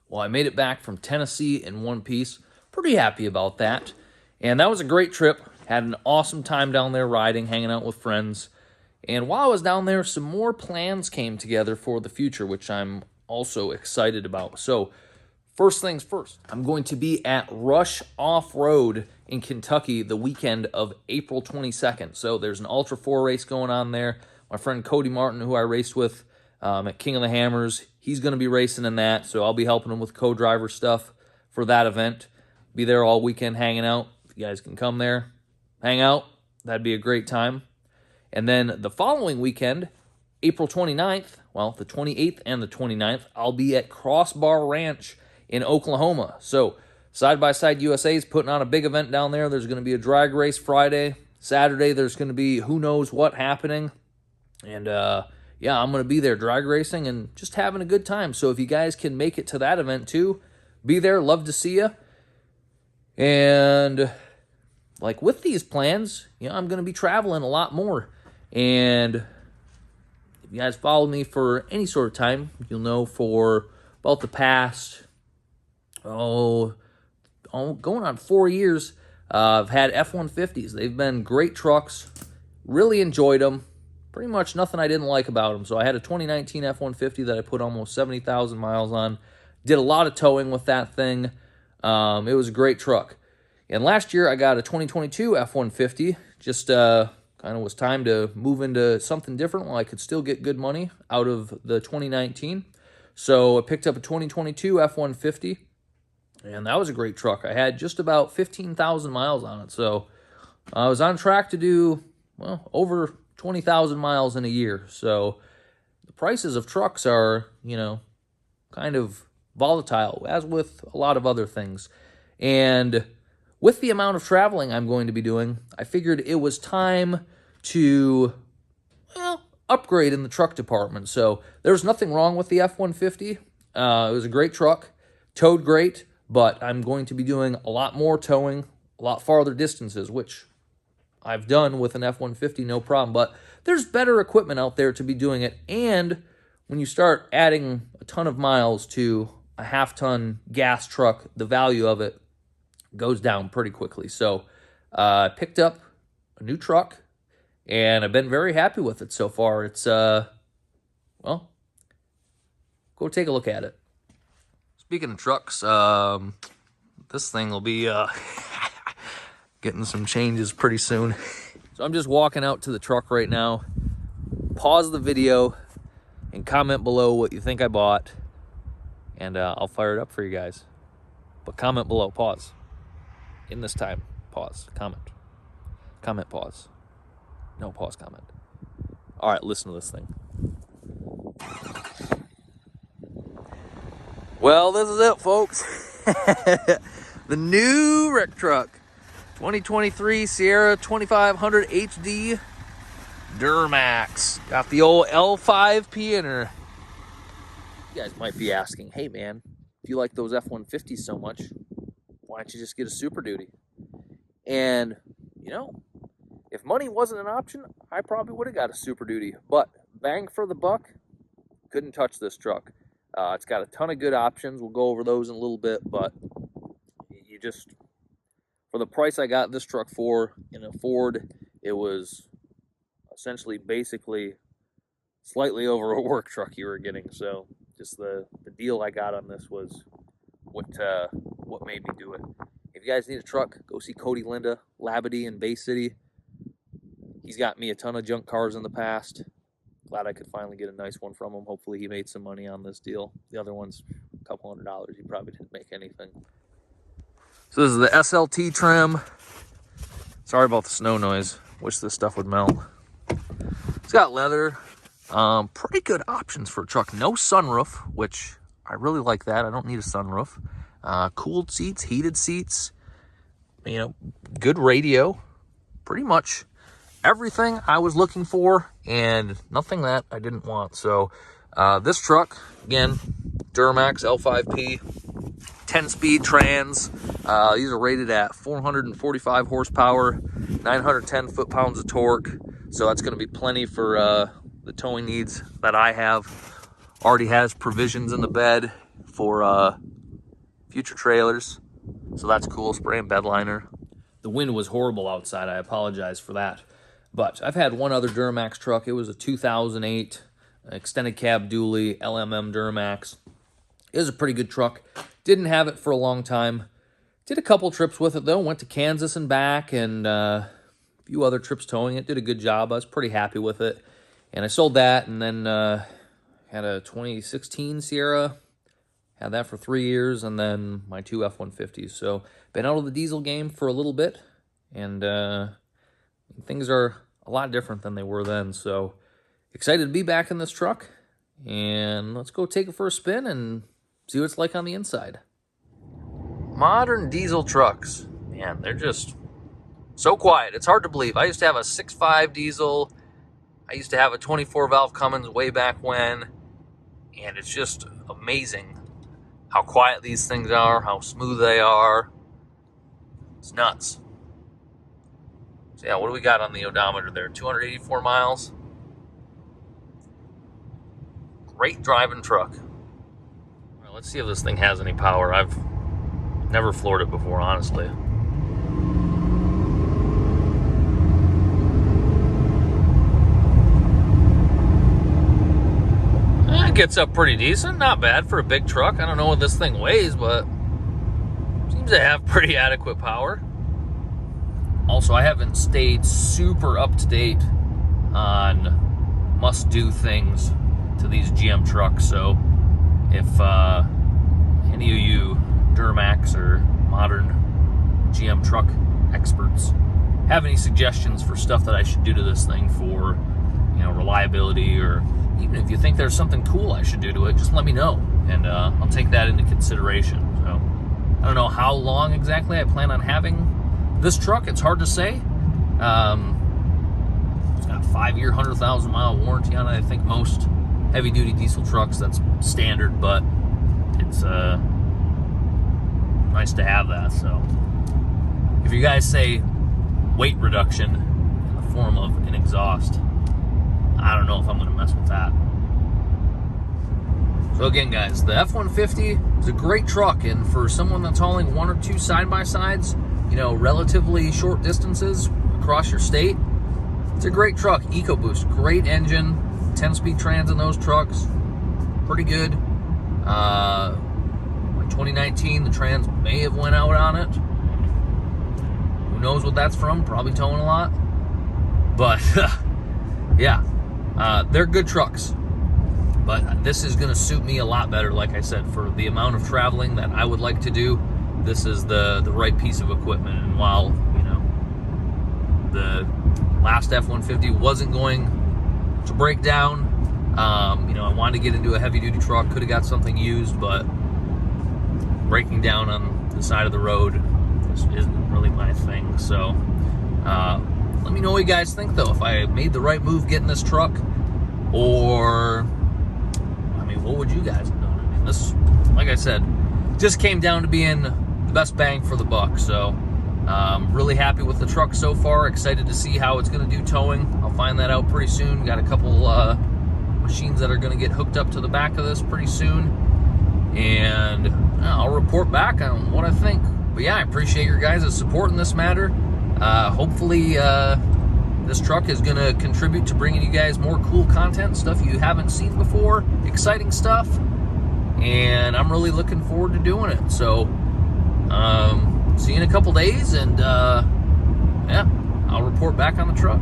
Well, I made it back from Tennessee in one piece. Pretty happy about that. And that was a great trip. Had an awesome time down there riding, hanging out with friends. And while I was down there, some more plans came together for the future, which I'm also excited about. So, first things first, I'm going to be at Rush Off-Road in Kentucky the weekend of April 22nd. So, there's an Ultra 4 race going on there. My friend Cody Martin, who I raced with at King of the Hammers, he's going to be racing in that. So, I'll be helping him with co-driver stuff for that event. Be there all weekend hanging out. If you guys can come there, hang out, that'd be a great time. And then the following weekend, April 29th, well, the 28th and the 29th, I'll be at Crossbar Ranch in Oklahoma. So, Side by Side USA is putting on a big event down there. There's going to be a drag race Friday. Saturday, there's going to be who knows what happening. And, yeah, I'm going to be there drag racing and just having a good time. So, if you guys can make it to that event too, be there. Love to see you. And, like, with these plans, I'm going to be traveling a lot more. And if you guys followed me for any sort of time, you'll know for about the past, going on 4 years, I've had F150s. They've been great trucks. Really enjoyed them. Pretty much nothing I didn't like about them. So I had a 2019 F150 that I put almost 70,000 miles on. Did a lot of towing with that thing. It was a great truck. And last year I got a 2022 F-150. Just kind of was time to move into something different while I could still get good money out of the 2019. So I picked up a 2022 F-150, and that was a great truck. I had just about 15,000 miles on it. So I was on track to do, well, over 20,000 miles in a year. So the prices of trucks are, kind of volatile, as with a lot of other things. And with the amount of traveling I'm going to be doing, I figured it was time to, upgrade in the truck department. So there's nothing wrong with the F-150. It was a great truck, towed great, but I'm going to be doing a lot more towing, a lot farther distances, which I've done with an F-150, no problem. But there's better equipment out there to be doing it. And when you start adding a ton of miles to a half-ton gas truck, the value of it goes down pretty quickly. So I picked up a new truck, and I've been very happy with it so far. It's, go take a look at it. Speaking of trucks, this thing will be getting some changes pretty soon. So I'm just walking out to the truck right now. Pause the video and comment below what you think I bought, and I'll fire it up for you guys. But comment below, pause. In this time, pause, comment. Comment, pause. No, pause, comment. All right, listen to this thing. Well, this is it, folks. The new wreck truck. 2023 Sierra 2500 HD Duramax. Got the old L5P in her. You guys might be asking, hey man, if you like those F-150s so much, why don't you just get a Super Duty? And, if money wasn't an option, I probably would have got a Super Duty. But bang for the buck, couldn't touch this truck. It's got a ton of good options. We'll go over those in a little bit, but you just, for the price I got this truck for in a Ford, it was essentially basically slightly over a work truck you were getting. So just the deal I got on this was what made me do it. If you guys need a truck, go see Cody Linda, Labadee in Bay City. He's got me a ton of junk cars in the past. Glad I could finally get a nice one from him. Hopefully he made some money on this deal. The other one's a couple $100. He probably didn't make anything. So this is the SLT trim. Sorry about the snow noise. Wish this stuff would melt. It's got leather. Pretty good options for a truck. No sunroof, which I really like that. I don't need a sunroof. Cooled seats, heated seats. Good radio. Pretty much everything I was looking for and nothing that I didn't want. So this truck, again, Duramax L5P, 10-speed trans. These are rated at 445 horsepower, 910 foot-pounds of torque. So that's going to be plenty for the towing needs that I have. Already has provisions in the bed for future trailers. So that's cool, spraying bed liner. The wind was horrible outside. I apologize for that. But I've had one other Duramax truck. It was a 2008 extended cab dually LMM Duramax. It was a pretty good truck. Didn't have it for a long time. Did a couple trips with it, though. Went to Kansas and back, and a few other trips towing it. Did a good job. I was pretty happy with it. And I sold that, and then had a 2016 Sierra. Had that for 3 years, and then my two F-150s. So been out of the diesel game for a little bit, and things are a lot different than they were then. So excited to be back in this truck, and let's go take it for a spin and see what it's like on the inside. Modern diesel trucks, man, they're just so quiet. It's hard to believe. I used to have a 6.5 diesel. I used to have a 24-valve Cummins way back when, and it's just amazing how quiet these things are, how smooth they are. It's nuts. So yeah, what do we got on the odometer there? 284 miles. Great driving truck. All right, let's see if this thing has any power. I've never floored it before, honestly. It gets up pretty decent. Not bad for a big truck. I don't know what this thing weighs, but seems to have pretty adequate power. Also, I haven't stayed super up to date on must-do things to these GM trucks, so if any of you Duramax or modern GM truck experts have any suggestions for stuff that I should do to this thing for, you know, reliability, or even if you think there's something cool I should do to it, just let me know, and I'll take that into consideration. So I don't know how long exactly I plan on having this truck. It's hard to say. It's got a 5-year, 100,000-mile warranty on it. I think most heavy-duty diesel trucks, that's standard, but it's nice to have that. So if you guys say weight reduction in the form of an exhaust, I don't know if I'm going to mess with that. So again, guys, the F-150 is a great truck, and for someone that's hauling one or two side-by-sides, you know, relatively short distances across your state, it's a great truck. EcoBoost, great engine, 10-speed trans in those trucks, pretty good. Like 2019, the trans may have went out on it. Who knows what that's from? Probably towing a lot. But yeah, they're good trucks. But this is going to suit me a lot better, like I said, for the amount of traveling that I would like to do. This is the right piece of equipment. And while, you know, the last F-150 wasn't going to break down, you know, I wanted to get into a heavy-duty truck, could have got something used, but breaking down on the side of the road isn't really my thing. So let me know what you guys think, though, if I made the right move getting this truck, or, I mean, what would you guys have done? I mean, this, like I said, just came down to being the best bang for the buck. So really happy with the truck so far. Excited to see how it's going to do towing. I'll find that out pretty soon. Got a couple machines that are going to get hooked up to the back of this pretty soon, and I'll report back on what I think. But yeah, I appreciate your guys' support in this matter. Hopefully this truck is going to contribute to bringing you guys more cool content, stuff you haven't seen before, exciting stuff, and I'm really looking forward to doing it. So see you in a couple days, and yeah, I'll report back on the truck.